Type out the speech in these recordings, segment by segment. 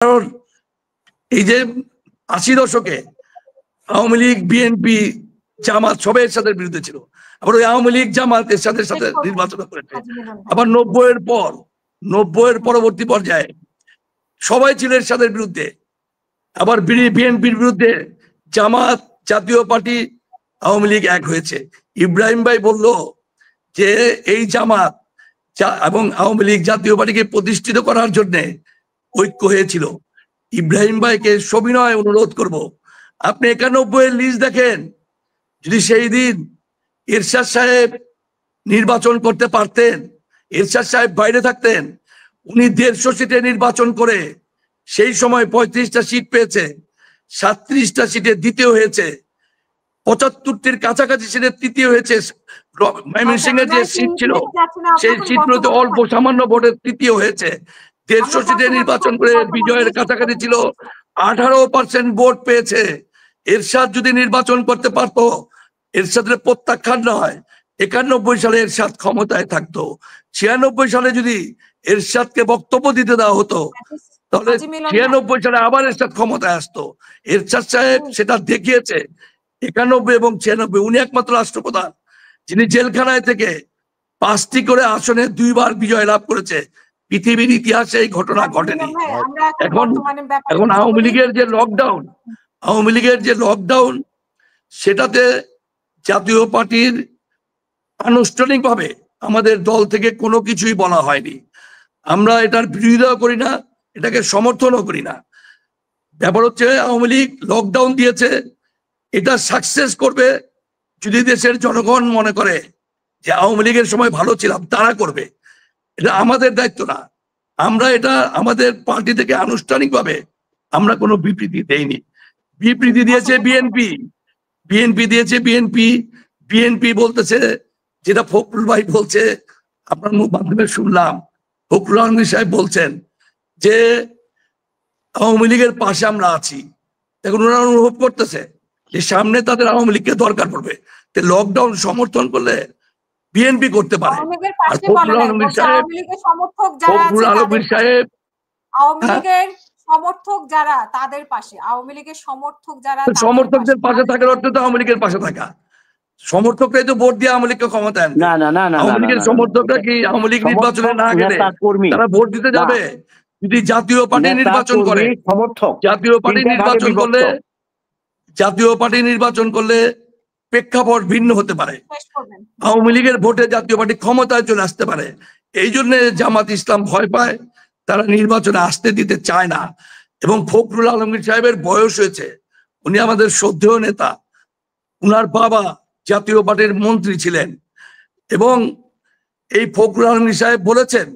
কারণ এই যে ৮০ দশকে আওয়ামী লীগ, বিএনপি, জামাত সবাই এর সাথে বিরুদ্ধে ছিল। আবার ওই আওয়ামী লীগ, জামাত এর সাথে সাথে নির্বাচন করেছে। আবার ৯০-এর পরবর্তী পর্যায়ে সবাই ছিল এর সাথে বিরুদ্ধে। আবার বিএনপির বিরুদ্ধে জামাত, জাতীয় পার্টি, আওয়ামী লীগ এক হয়েছে। ইব্রাহিম ভাই বলল যে এই জামাত এবং আওয়ামী লীগ জাতীয় পার্টিকে প্রতিষ্ঠিত করার জন্য ঐক্য হয়েছিল। ইব্রাহিম ভাইকে সবিনয় অনুরোধ করব, আপনি ৯১-এর লিস্ট দেখেন। যদি সেই দিন এরশাদ সাহেব নির্বাচন করতে পারতেন, এরশাদ সাহেব বাইরে থাকতেন, উনি ১৫০ সিটে নির্বাচন করে সেই সময় ৩৫টা সিট পেয়েছে, ৩৭টা সিটে দ্বিতীয় হয়েছে, ৭৫টির কাছাকাছি সিটে তৃতীয় হয়েছে। ময়মনসিংহের যে সিট ছিল সেই সিটগুলোতে অল্প সামান্য ভোটে তৃতীয় হয়েছে। ১৫০ সিটে নির্বাচন করে বিজয়ের কাছাকাছি ছিল, 18% ভোট পেয়েছে। এরশাদ যদি নির্বাচন করতে পারতো, এরশাদের প্রত্যাখ্যান নয়, ৯১ সালে এরশাদ ক্ষমতায় থাকতো। ৯৬ সালে যদি এরশাদকে বক্তব্য দিতে দেওয়া হতো, তাহলে ৯৬ সালে আবার এরশাদ ক্ষমতায় আসতো। এরশাদ সাহেব সেটা দেখিয়েছে। ৯১ এবং ৯৬ উনি একমাত্র রাষ্ট্রপ্রধান যিনি জেলখানায় থেকে ৫টি করে আসনে ২বার বিজয় লাভ করেছে। পৃথিবীর ইতিহাসে এই ঘটনা ঘটেনি। এখন আওয়ামী লীগের যে লকডাউন, সেটাতে জাতীয় পার্টির আনুষ্ঠানিকভাবে আমাদের দল থেকে কোনো কিছুই বলা হয়নি। আমরা এটার বিরোধিতা করি না, এটাকে সমর্থনও করি না। ব্যাপার হচ্ছে আওয়ামী লীগ লকডাউন দিয়েছে, এটা সাকসেস করবে যদি দেশের জনগণ মনে করে যে আওয়ামী লীগের সময় ভালো ছিলাম, তারা করবে। এটা আমাদের দায়িত্ব না। আমরা এটা আমাদের পার্টি থেকে আনুষ্ঠানিকভাবে আমরা কোনো বিবৃতি দেইনি। বিবৃতি দিয়েছে বিএনপি বলতেছে, যেটা ফখরুল ভাই বলছে, আপনার মুখ মাধ্যমে শুনলাম, ফখরুল আলমগীর সাহেব বলছেন যে আওয়ামী লীগের পাশে আমরা আছি। এখন ওনারা অনুভব করতেছে যে সামনে তাদের আওয়ামী লীগকে দরকার পড়বে, লকডাউন সমর্থন করলে বিএনপি করতে পারে। আর ফখরুল আলমগীর সাহেব সমর্থকদের পাশে থাকার অর্থ তো আওয়ামী লীগের পাশে থাকা। সমর্থকরাই তো ভোট দিয়ে আওয়ামী লীগকে ক্ষমতায় আনবে। আওয়ামী লীগের সমর্থকরা কি আওয়ামী লীগ নির্বাচনে না গেলে তারা ভোট দিতে যাবে? যদি জাতীয় পার্টি নির্বাচন করে, জাতীয় পার্টি নির্বাচন করলে প্রেক্ষাপট ভিন্ন হতে পারে। আওয়ামী লীগের ভোটে জাতীয় পার্টি ক্ষমতায় চলে আসতে পারে। এই জন্য জামাত ইসলাম ভয় পায়, তারা নির্বাচনে আসতে দিতে চায় না। এবং ফখরুল আলমগীর সাহেবের বয়স হয়েছে, উনি আমাদের শ্রদ্ধেয় নেতা। উনার বাবা জাতীয় পার্টির মন্ত্রী ছিলেন এবং এই ফখরুল আলমগীর সাহেব বলেছেন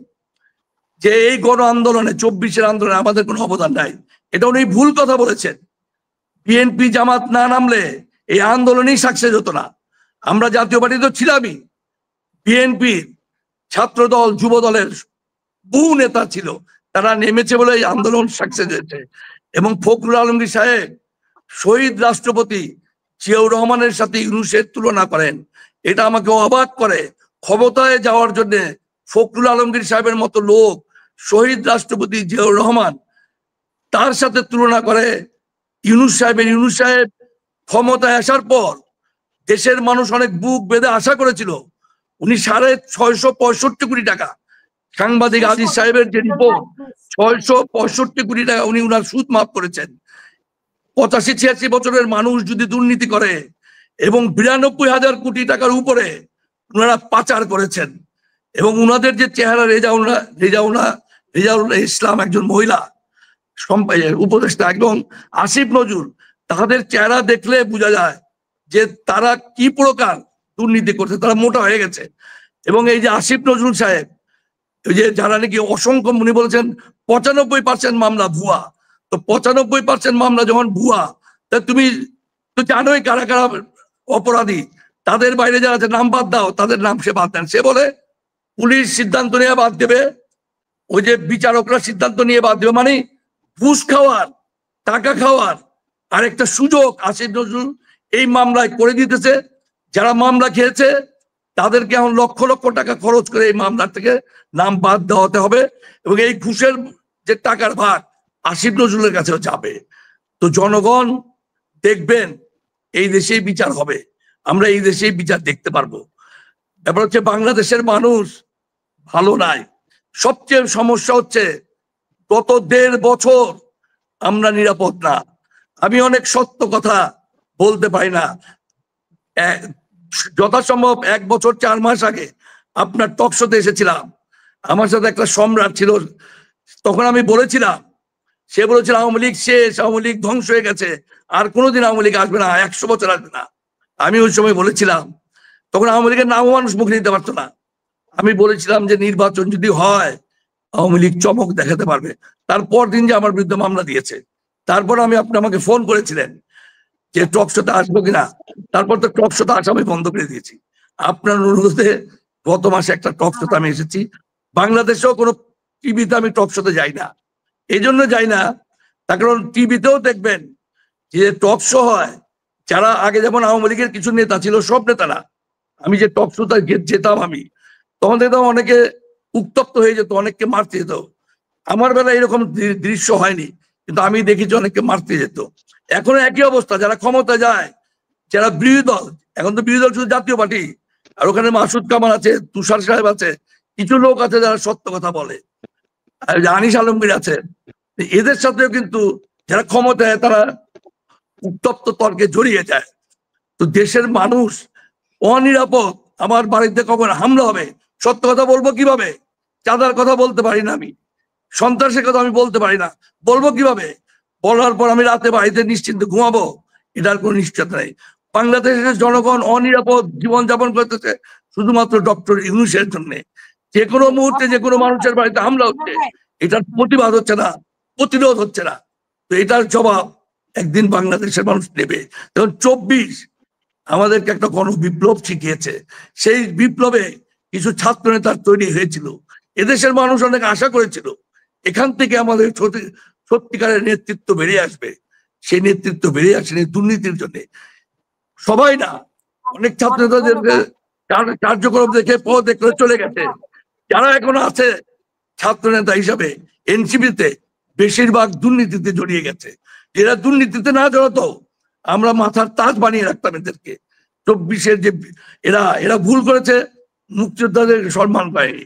যে এই গণ আন্দোলনে ২৪-এর আন্দোলনে আমাদের কোনো অবদান নাই। এটা উনি ভুল কথা বলেছেন। বিএনপি জামাত না নামলে এই আন্দোলনই সাকসেস হতো না। আমরা জাতীয় পার্টি তো ছিলামই, বিএনপি, ছাত্রদল, যুব দলের বহু নেতা ছিল, তারা নেমেছে বলে এই আন্দোলন সাকসেস হয়েছে। এবং ফখরুল আলমগীর সাহেব শহীদ রাষ্ট্রপতি জিয়াউর রহমানের সাথে ইউনূসের তুলনা করেন, এটা আমাকে অবাক করে। ক্ষমতায় যাওয়ার জন্য ফখরুল আলমগীর সাহেবের মতো লোক, শহীদ রাষ্ট্রপতি জিয়াউর রহমান, তার সাথে তুলনা করে ইউনূস সাহেব ক্ষমতায় আসার পর দেশের মানুষ অনেক বুক বেঁধে আশা করেছিল উনি ৬৬৫ কোটি টাকা, সাংবাদিক আজিজ সাহেবের যে রিপোর্ট, ৬৬৫ কোটি টাকা উনি উনার সুদ মাফ করেছেন। ৮৫-৮৬ বছরের মানুষ যদি দুর্নীতি করে এবং ৯২,০০০ কোটি টাকার উপরে ওনারা পাচার করেছেন। এবং উনাদের যে চেহারা, রেজাউল ইসলাম একজন মহিলা উপদেষ্টা, একদম আসিফ নজরুল, তাদের চেহারা দেখলে বোঝা যায় যে তারা কি প্রকার দুর্নীতি করছে, তারা মোটা হয়ে গেছে। এবং এই যে আসিফ নজরুল সাহেব, ওই যে যারা নাকি অসংখ্য, উনি বলেছেন ৯৫% মামলা ভুয়া। তো ৯৫% মামলা যখন ভুয়া, তা তুমি তো জানোই কারা কারা অপরাধী। তাদের বাইরে যারা আছে নাম বাদ দাও, তাদের নাম সে বাদ দেন। সে বলে পুলিশ সিদ্ধান্ত নিয়ে বাদ দেবে, ওই যে বিচারকরা সিদ্ধান্ত নিয়ে বাদ দেবে। মানে ঘুষ খাওয়ার, টাকা খাওয়ার আরেকটা সুযোগ আসিফ নজরুল এই মামলায় করে দিতেছে। যারা মামলা খেয়েছে তাদেরকে এখন লক্ষ লক্ষ টাকা খরচ করে এই মামলার থেকে নাম বাদ দেওয়াতে হবে। এবং এই ঘুষের যে টাকার ভাগ, আসিফ নজরুলের কাছেও যাবে। তো জনগণ দেখবেন এই দেশেই বিচার হবে, আমরা এই দেশেই বিচার দেখতে পারবো। এবার হচ্ছে বাংলাদেশের মানুষ ভালো নাই। সবচেয়ে সমস্যা হচ্ছে গত 1.5 বছর আমরা নিরাপদ না। আমি অনেক সত্য কথা বলতে পারি না। যথাসম্ভব 1 বছর 4 মাস আগে আপনার টক শোতে এসেছিলাম, আমার সাথে একটা সম্রাট ছিল, তখন আমি বলেছিলাম, সে বলেছিল আওয়ামী লীগ শেষ, আওয়ামী লীগ ধ্বংস হয়ে গেছে, আর কোনোদিন আওয়ামী লীগ আসবে না, 100 বছর আসবে না। আমি ওই সময় বলেছিলাম, তখন আওয়ামী লীগের নামও মানুষ মুখে নিতে পারতো না। আমি বলেছিলাম যে নির্বাচন যদি হয় আওয়ামী লীগ চমক দেখাতে পারবে। তারপর দিন যে আমার বিরুদ্ধে মামলা দিয়েছে, তারপর আপনি আমাকে ফোন করেছিলেন যে টক শোতে আসবো কিনা, তারপর তো টক শোতে আসা আমি বন্ধ করে দিয়েছি। আপনার অনুরোধে গত মাসে একটা টক শোতে আমি এসেছি। বাংলাদেশেও কোনো টিভিতে আমি টক শোতে যাই না, এই জন্য যাই না, তার কারণ টিভিতেও দেখবেন যে টক শো হয়, যারা আগে যেমন আওয়ামী লীগের কিছু নেতা ছিল, সব নেতারা, আমি যে টক শোতে যেতাম আমি, তখন দেখতাম অনেকে উত্তপ্ত হয়ে যেত, অনেককে মারতে যেত। আমার বেলায় এরকম দৃশ্য হয়নি, কিন্তু আমি দেখেছি অনেককে মারতে যেত। এখনো একই অবস্থা, যারা ক্ষমতা যায়, যারা বিরোধী দল, এখন তো বিরোধী দল শুধু জাতীয় পার্টি, আর ওখানে মাসুদ কামাল আছে, তুষার সাহেব আছে, কিছু লোক আছে যারা সত্য কথা বলে, আনিস আলমগীর আছে, এদের সাথেও কিন্তু যারা ক্ষমতায় তারা উত্তপ্ত তর্কে জড়িয়ে যায়। তো দেশের মানুষ অনিরাপদ। আমার বাড়িতে কখন হামলা হবে সত্য কথা বলবো কিভাবে? চাঁদার কথা বলতে পারি না, আমি সন্ত্রাসের কথা আমি বলতে পারি না, বলবো কিভাবে? বলার পর আমি রাতে বাড়িতে নিশ্চিন্তে ঘুমাবো, এটার কোনো নিশ্চয়তা নেই। বাংলাদেশের জনগণ অনিরাপদ জীবনযাপন করতেছে শুধুমাত্র ডক্টর ইউনূসের জন্য। যে কোনো মুহূর্তে যে কোনো মানুষের বাড়িতে হামলা হচ্ছে, এটার প্রতিবাদ হচ্ছে না, প্রতিরোধ হচ্ছে না। তো এটার জবাব একদিন বাংলাদেশের মানুষ নেবে। যেমন 24 আমাদেরকে একটা গণবিপ্লব শিখিয়েছে, সেই বিপ্লবে কিছু ছাত্র নেতা তৈরি হয়েছিল, এদেশের মানুষ অনেক আশা করেছিল এখান থেকে আমাদের সত্যিকারের নেতৃত্ব বেরিয়ে আসবে। সেই নেতৃত্ব বেরিয়ে আসেনি দুর্নীতির জন্য। সবাই না, অনেক ছাত্র নেতাদের কার্যক্রম দেখে পদ দেখে চলে গেছে। যারা এখনো আছে ছাত্র নেতা হিসাবে এনসিপিতে, বেশিরভাগ দুর্নীতিতে জড়িয়ে গেছে। এরা দুর্নীতিতে না জড়াতো আমরা মাথার তাজ বানিয়ে রাখতাম এদেরকে। 24-এর যে এরা ভুল করেছে, মুক্তিযোদ্ধাদের সম্মান পায়নি।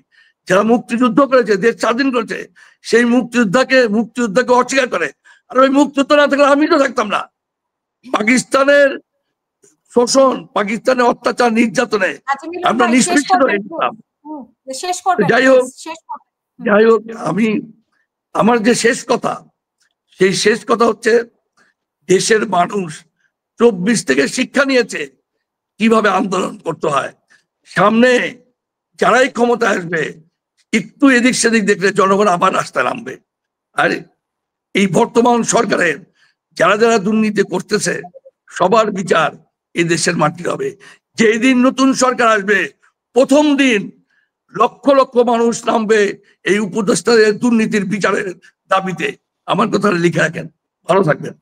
যারা মুক্তিযুদ্ধ করেছে, দেশ স্বাধীন করেছে, সেই মুক্তিযোদ্ধাকে অস্বীকার করে। আর ওই মুক্তিযুদ্ধ না থাকলে আমি তো থাকতাম না। পাকিস্তানের শোষণ, পাকিস্তানের অত্যাচার নির্যাতনে আমরা নিষ্পৃষিত হয়ে যেতাম। যাই হোক, আমার যে শেষ কথা, সেই শেষ কথা হচ্ছে দেশের মানুষ 24 থেকে শিক্ষা নিয়েছে কিভাবে আন্দোলন করতে হয়। সামনে যারাই ক্ষমতা আসবে, একটু এদিক সেদিক দেখলে জনগণ আবার রাস্তায় নামবে। আর এই বর্তমান সরকারের যারা যারা দুর্নীতি করতেছে, সবার বিচার এই দেশের মাটির হবে। যেই দিন নতুন সরকার আসবে, প্রথম দিন লক্ষ লক্ষ মানুষ নামবে এই উপদেষ্টাদের দুর্নীতির বিচারের দাবিতে। আমার কথা লিখে রাখেন। ভালো থাকবেন।